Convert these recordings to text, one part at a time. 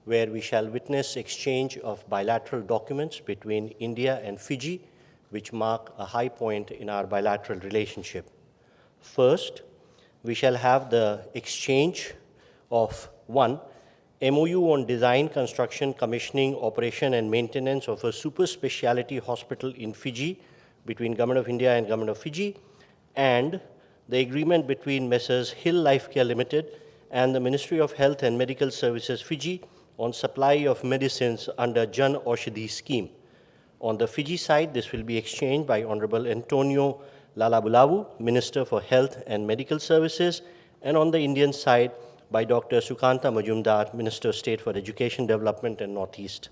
where we shall witness exchange of bilateral documents between India and Fiji, which mark a high point in our bilateral relationship. First, we shall have the exchange of one, MOU on design, construction, commissioning, operation, and maintenance of a super specialty hospital in Fiji between Government of India and Government of Fiji, and the agreement between Messrs. Hill Lifecare Limited and the Ministry of Health and Medical Services Fiji on supply of medicines under Jan Aushadhi scheme. On the Fiji side, this will be exchanged by Honorable Antonio Lalabulavu, Minister for Health and Medical Services, and on the Indian side by Dr. Sukanta Majumdar, Minister of State for Education Development and Northeast.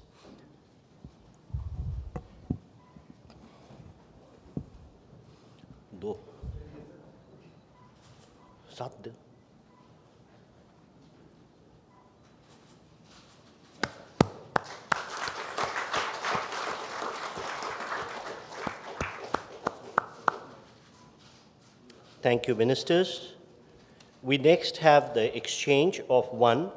दो सात दिन Thank you, Ministers. We next have the exchange of one,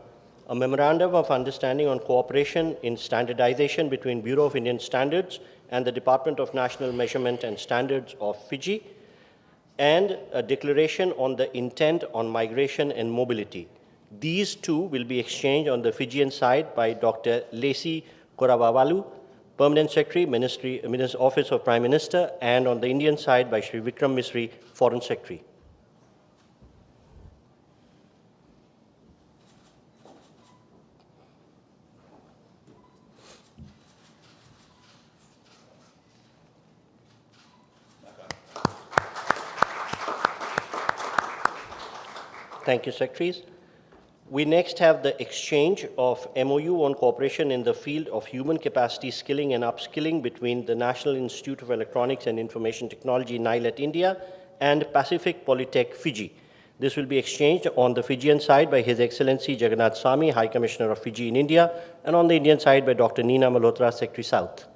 a Memorandum of Understanding on Cooperation in Standardization between Bureau of Indian Standards and the Department of National Measurement and Standards of Fiji, and a declaration on the intent on migration and mobility. These two will be exchanged on the Fijian side by Dr. Lacey Korawavalu, Permanent Secretary, Office of Prime Minister, and on the Indian side by Shri Vikram Misri, Foreign Secretary. Thank you, Secretaries. We next have the exchange of MOU on cooperation in the field of human capacity skilling and upskilling between the National Institute of Electronics and Information Technology, NILET, India, and Pacific Polytech, Fiji. This will be exchanged on the Fijian side by His Excellency Jagannath Swamy, High Commissioner of Fiji in India, and on the Indian side by Dr. Nina Malhotra, Secretary South.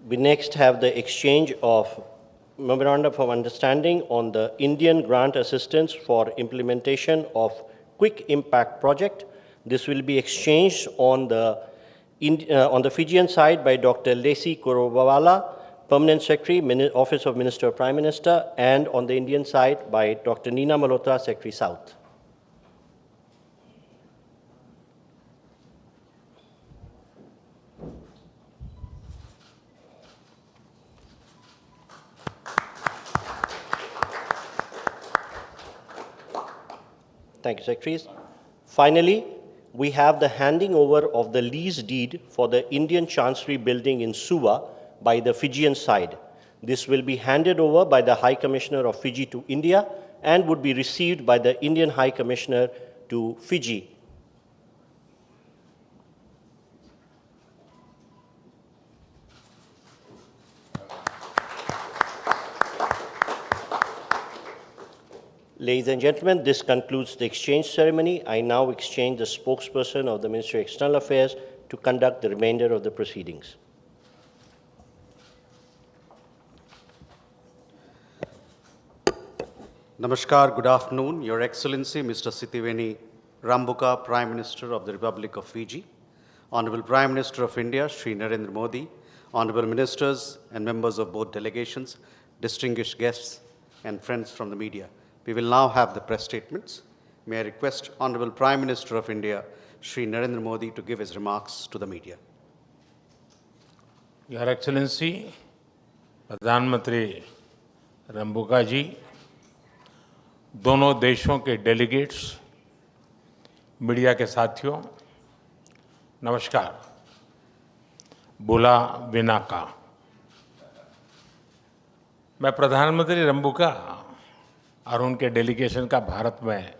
We next have the exchange of Memorandum of Understanding on the Indian Grant Assistance for Implementation of Quick Impact Project. This will be exchanged on the Fijian side by Dr. Lacey Korawala, Permanent Secretary, Office of Minister of Prime Minister, and on the Indian side by Dr. Nina Malhotra, Secretary South. Thank you, Secretaries. Finally, we have the handing over of the lease deed for the Indian Chancery Building in Suva by the Fijian side. This will be handed over by the High Commissioner of Fiji to India and would be received by the Indian High Commissioner to Fiji. Ladies and gentlemen, this concludes the exchange ceremony. I now exchange the spokesperson of the Ministry of External Affairs to conduct the remainder of the proceedings. Namaskar, good afternoon. Your Excellency, Mr. Sitiveni Rabuka, Prime Minister of the Republic of Fiji, Honorable Prime Minister of India, Shri Narendra Modi, Honorable Ministers and members of both delegations, distinguished guests and friends from the media. We will now have the press statements. May I request Honorable Prime Minister of India, Shri Narendra Modi, to give his remarks to the media. Your Excellency, प्रधानमंत्री रंबुका जी, दोनों देशों के delegates, media के साथियों, नमस्कार। बुला बिना का मैं प्रधानमंत्री रंबुका और उनके डेलीगेशन का भारत में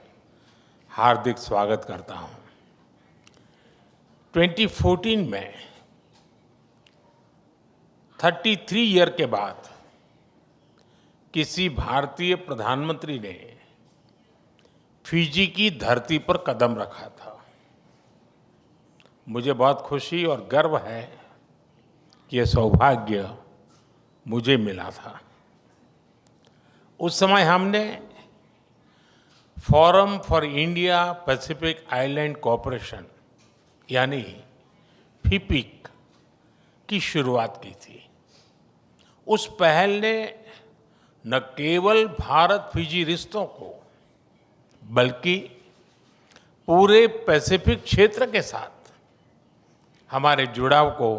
हार्दिक स्वागत करता हूं। 2014 में 33 ईयर के बाद किसी भारतीय प्रधानमंत्री ने फिजी की धरती पर कदम रखा था। मुझे बहुत खुशी और गर्व है कि ये सौभाग्य मुझे मिला था। उस समय हमने forum for India Pacific island cooperation यानी फिपिक की शुरुआत की थी। उस पहल ने न केवल भारत फिजी रिश्तों को बल्कि पूरे पैसिफिक क्षेत्र के साथ हमारे जुड़ाव को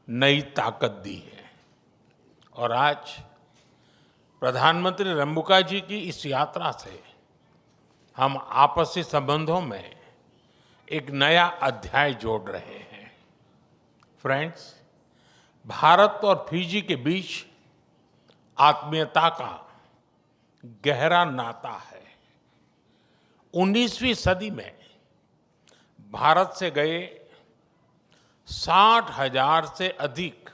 नई ताकत दी है। और आज प्रधानमंत्री रंबुका जी की इस यात्रा से हम आपसी संबंधों में एक नया अध्याय जोड़ रहे हैं। फ्रेंड्स, भारत और फिजी के बीच आत्मीयता का गहरा नाता है। 19वीं सदी में भारत से गए 60,000 से अधिक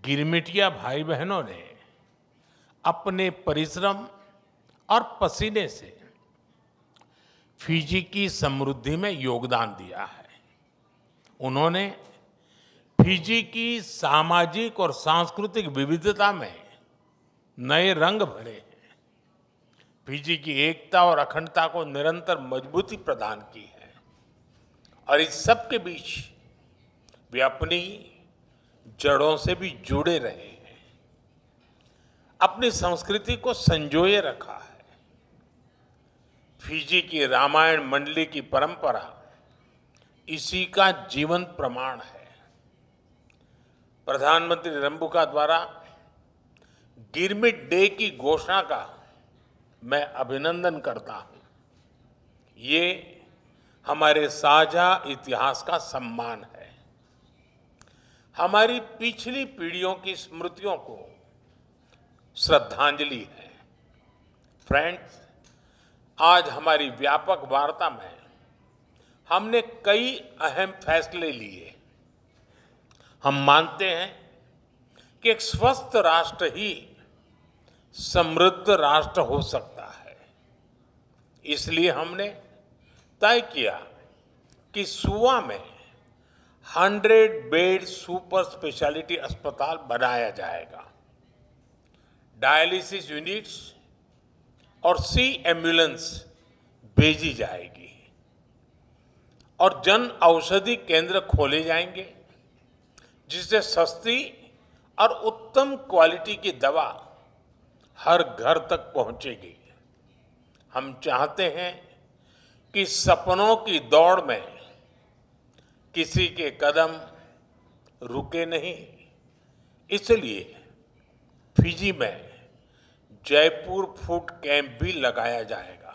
गिरमिटिया भाई बहनों ने अपने परिश्रम और पसीने से फिजी की समृद्धि में योगदान दिया है। उन्होंने फिजी की सामाजिक और सांस्कृतिक विविधता में नए रंग भरे हैं। फिजी की एकता और अखंडता को निरंतर मजबूती प्रदान की है। और इस सब के बीच वे अपनी जड़ों से भी जुड़े रहे हैं, अपनी संस्कृति को संजोए रखा है। फिजी की रामायण मंडली की परंपरा इसी का जीवंत प्रमाण है। प्रधानमंत्री रंबुका द्वारा गिरमिट डे की घोषणा का मैं अभिनंदन करता हूं। ये हमारे साझा इतिहास का सम्मान है, हमारी पिछली पीढ़ियों की स्मृतियों को श्रद्धांजलि है। फ्रेंड्स, आज हमारी व्यापक वार्ता में हमने कई अहम फैसले लिए। हम मानते हैं कि एक स्वस्थ राष्ट्र ही समृद्ध राष्ट्र हो सकता है। इसलिए हमने तय किया कि सुवा में 100 बेड सुपर स्पेशलिटी अस्पताल बनाया जाएगा। डायलिसिस यूनिट्स और सी एम्बुलेंस भेजी जाएगी और जन औषधि केंद्र खोले जाएंगे, जिससे सस्ती और उत्तम क्वालिटी की दवा हर घर तक पहुंचेगी। हम चाहते हैं कि सपनों की दौड़ में किसी के कदम रुके नहीं। इसलिए फिजी में जयपुर फूड कैंप भी लगाया जाएगा।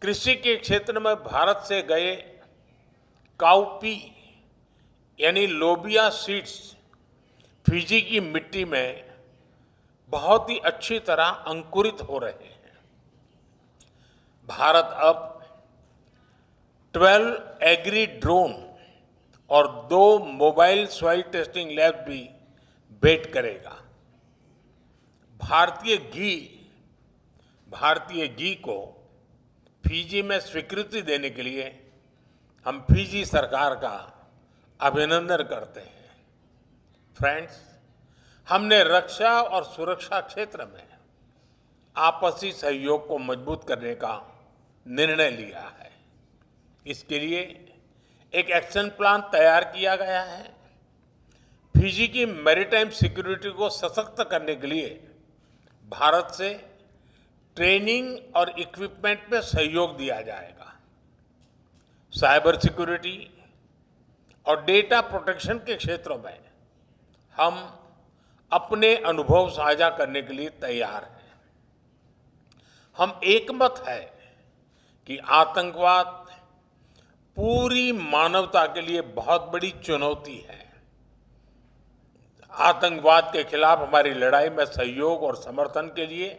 कृषि के क्षेत्र में भारत से गए काउपी यानी लोबिया सीड्स फिजी की मिट्टी में बहुत ही अच्छी तरह अंकुरित हो रहे हैं। भारत अब 12 एग्री ड्रोन और 2 मोबाइल सॉइल टेस्टिंग लैब भी भेंट करेगा। भारतीय घी को फिजी में स्वीकृति देने के लिए हम फिजी सरकार का अभिनंदन करते हैं। फ्रेंड्स, हमने रक्षा और सुरक्षा क्षेत्र में आपसी सहयोग को मजबूत करने का निर्णय लिया है। इसके लिए एक एक्शन प्लान तैयार किया गया है। फिजी की मैरीटाइम सिक्योरिटी को सशक्त करने के लिए भारत से ट्रेनिंग और इक्विपमेंट में सहयोग दिया जाएगा। साइबर सिक्योरिटी और डेटा प्रोटेक्शन के क्षेत्रों में हम अपने अनुभव साझा करने के लिए तैयार हैं। हम एकमत है कि आतंकवाद पूरी मानवता के लिए बहुत बड़ी चुनौती है। आतंकवाद के खिलाफ हमारी लड़ाई में सहयोग और समर्थन के लिए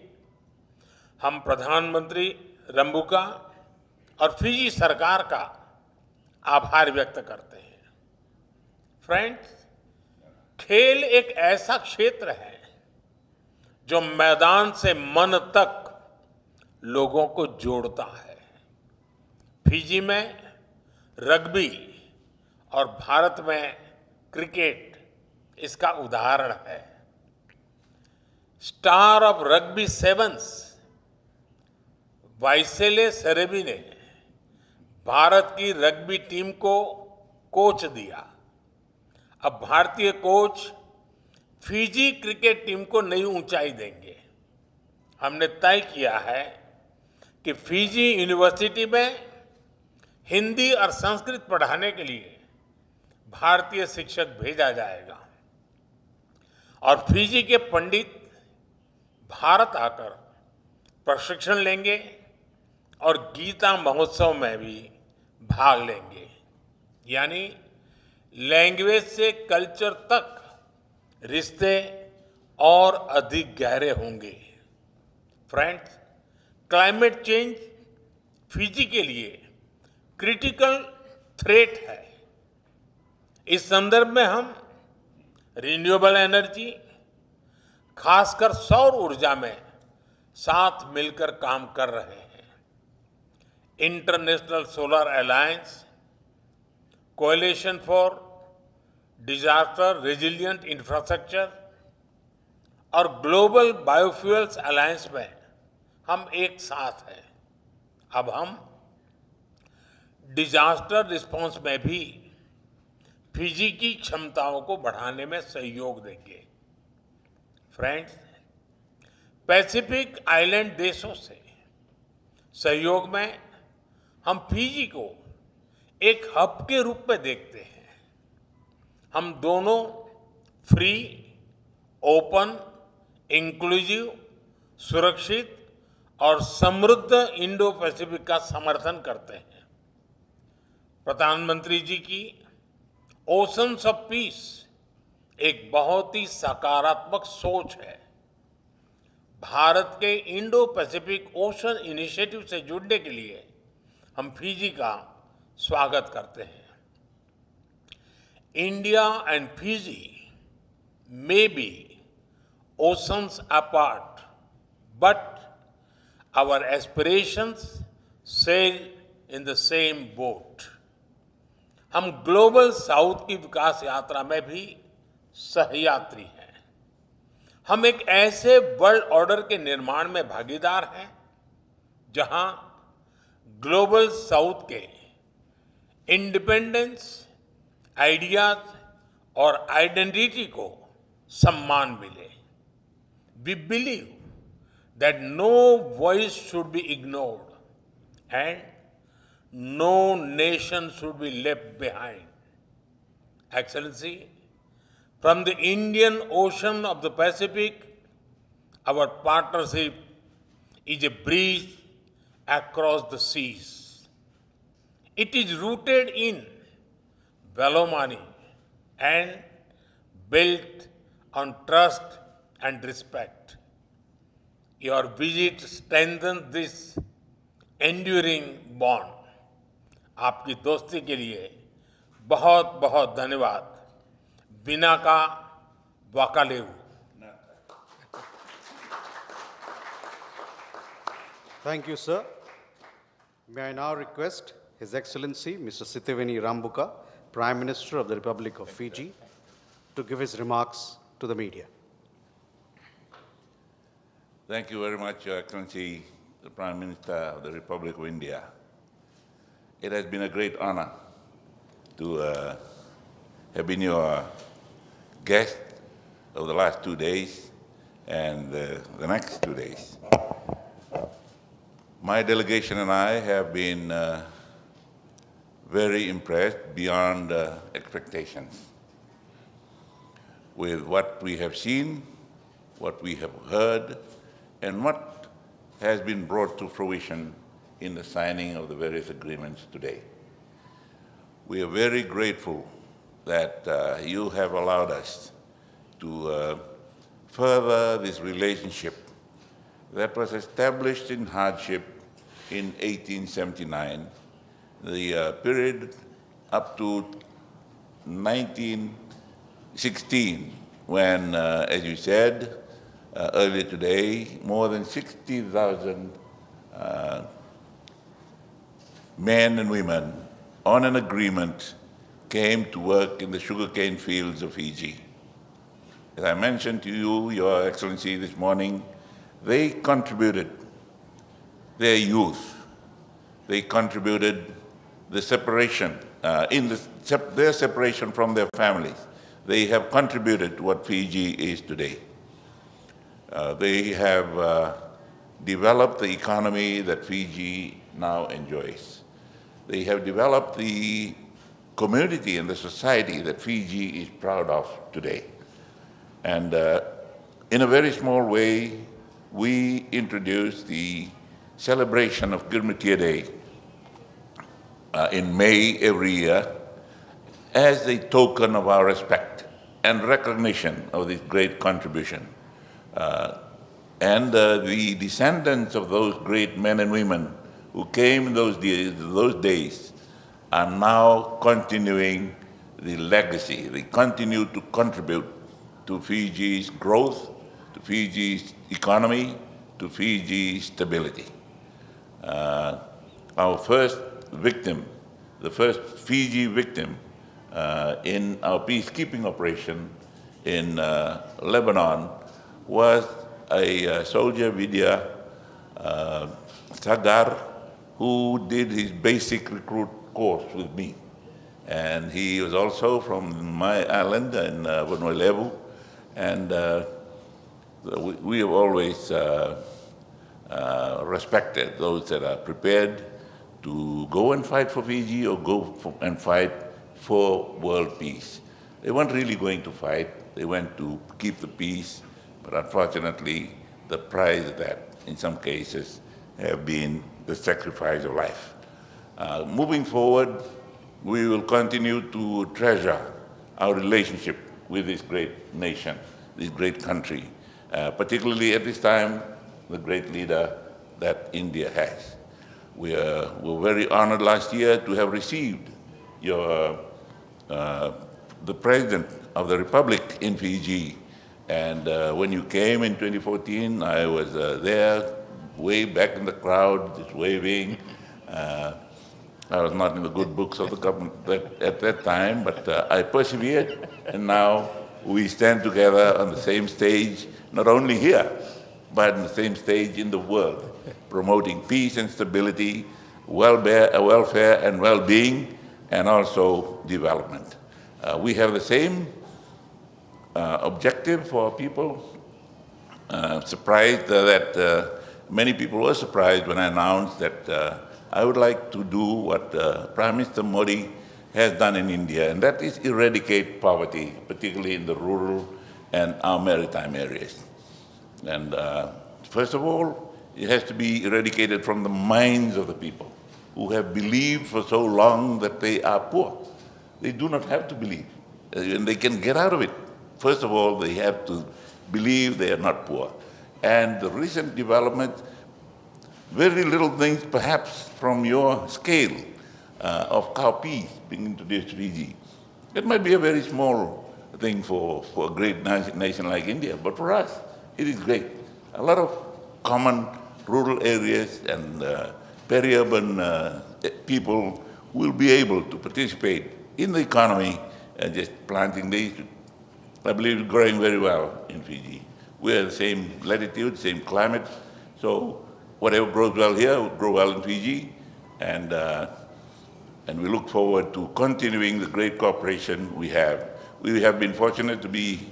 हम प्रधानमंत्री रंबुका और फिजी सरकार का आभार व्यक्त करते हैं। फ्रेंड्स, खेल एक ऐसा क्षेत्र है जो मैदान से मन तक लोगों को जोड़ता है। फिजी में रग्बी और भारत में क्रिकेट इसका उदाहरण है। स्टार ऑफ रग्बी सेवन्स वाइसेले सेरेबी ने भारत की रग्बी टीम को कोच दिया। अब भारतीय कोच फिजी क्रिकेट टीम को नई ऊंचाई देंगे। हमने तय किया है कि फिजी यूनिवर्सिटी में हिंदी और संस्कृत पढ़ाने के लिए भारतीय शिक्षक भेजा जाएगा और फिजी के पंडित भारत आकर प्रशिक्षण लेंगे और गीता महोत्सव में भी भाग लेंगे। यानी लैंग्वेज से कल्चर तक रिश्ते और अधिक गहरे होंगे। फ्रेंड्स, क्लाइमेट चेंज फिजी के लिए क्रिटिकल थ्रेट है। इस संदर्भ में हम रिन्यूएबल एनर्जी, खासकर सौर ऊर्जा में साथ मिलकर काम कर रहे हैं। International solar alliance, coalition for disaster resilient infrastructure और ग्लोबल बायोफ्यूल्स अलायंस में हम एक साथ हैं। अब हम डिजास्टर रिस्पांस में भी फिजी की क्षमताओं को बढ़ाने में सहयोग देंगे। फ्रेंड्स, पैसिफिक आइलैंड देशों से सहयोग में हम फिजी को एक हब के रूप में देखते हैं। हम दोनों फ्री, ओपन, इंक्लूसिव, सुरक्षित और समृद्ध इंडो पैसिफिक का समर्थन करते हैं। प्रधानमंत्री जी की ओशंस ऑफ पीस एक बहुत ही सकारात्मक सोच है। भारत के इंडो पैसिफिक ओशन इनिशिएटिव से जुड़ने के लिए हम फिजी का स्वागत करते हैं। India and Fiji may be oceans apart, but our aspirations sail in the same boat. हम ग्लोबल साउथ की विकास यात्रा में भी सहयात्री हैं। हम एक ऐसे वर्ल्ड ऑर्डर के निर्माण में भागीदार हैं जहां ग्लोबल साउथ के इंडिपेंडेंस, आइडियाज और आइडेंटिटी को सम्मान मिले। We believe that no voice should be ignored and no nation should be left behind. Excellency, from the Indian Ocean of the Pacific, our partnership is a bridge across the seas. It is rooted in Velomani and built on trust and respect. Your visit strengthens this enduring bond. आपकी दोस्ती के लिए बहुत बहुत धन्यवाद। बिना का वाकालेऊ। Thank you, sir. May I now request His Excellency Mr. Sitiveni Rabuka, Prime Minister of the Republic of Fiji, to give his remarks to the media. Thank you very much, Your Excellency, the Prime Minister of the Republic of India. It has been a great honor to have been your guest over the last 2 days and the next 2 days. My delegation and I have been very impressed beyond expectations with what we have seen, what we have heard, and what has been brought to fruition in the signing of the various agreements today. We are very grateful that you have allowed us to further this relationship that was established in hardship in 1879, the period up to 1916, when, as you said earlier today, more than 60,000 men and women, on an agreement, came to work in the sugarcane fields of Fiji. As I mentioned to you, Your Excellency, this morning, they contributed their youth. They contributed the separation, their separation from their families. They have contributed to what Fiji is today. They have developed the economy that Fiji now enjoys. They have developed the community and the society that Fiji is proud of today. And in a very small way, we introduced the celebration of Girmitia Day in May every year as a token of our respect and recognition of this great contribution. And the descendants of those great men and women who came in those days are now continuing the legacy. They continue to contribute to Fiji's growth, to Fiji's economy, to Fiji's stability. Our first victim, the first Fiji victim in our peacekeeping operation in Lebanon was a soldier, Vidya Sagar, who did his basic recruit course with me. And he was also from my island in Vanuatu, and we have always respected those that are prepared to go and fight for Fiji or and fight for world peace. They weren't really going to fight, they went to keep the peace, but unfortunately, the price of that, in some cases, have been the sacrifice of life. Moving forward, we will continue to treasure our relationship with this great nation, this great country, particularly at this time, the great leader that India has. We were very honored last year to have received the President of the Republic in Fiji. And when you came in 2014, I was there, way back in the crowd, just waving. I was not in the good books of the government at that time, but I persevered, and now we stand together on the same stage, not only here, but on the same stage in the world, promoting peace and stability, welfare and well-being, and also development. We have the same objective for people. Surprised that many people were surprised when I announced that I would like to do what Prime Minister Modi has done in India, and that is eradicate poverty, particularly in the rural and our maritime areas. And first of all, it has to be eradicated from the minds of the people who have believed for so long that they are poor. They do not have to believe, and they can get out of it. First of all, they have to believe they are not poor. And the recent development, very little things perhaps from your scale of cowpeas being introduced to Fiji. It might be a very small thing for a great nation like India, but for us, it is great. A lot of common rural areas and peri-urban people will be able to participate in the economy and just planting these. I believe it's growing very well in Fiji. We're the same latitude, same climate, so whatever grows well here will grow well in Fiji, and we look forward to continuing the great cooperation we have. We have been fortunate to be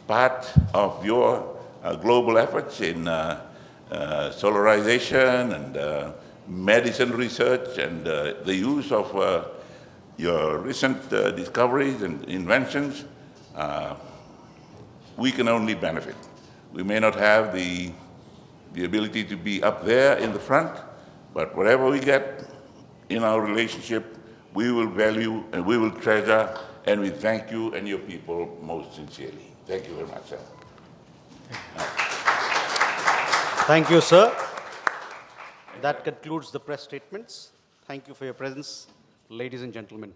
part of your global efforts in solarization and medicine research and the use of your recent discoveries and inventions. We can only benefit. We may not have the ability to be up there in the front, but whatever we get in our relationship, we will value and we will treasure, and we thank you and your people most sincerely. Thank you very much, sir. Thank you, sir. That concludes the press statements. Thank you for your presence, ladies and gentlemen.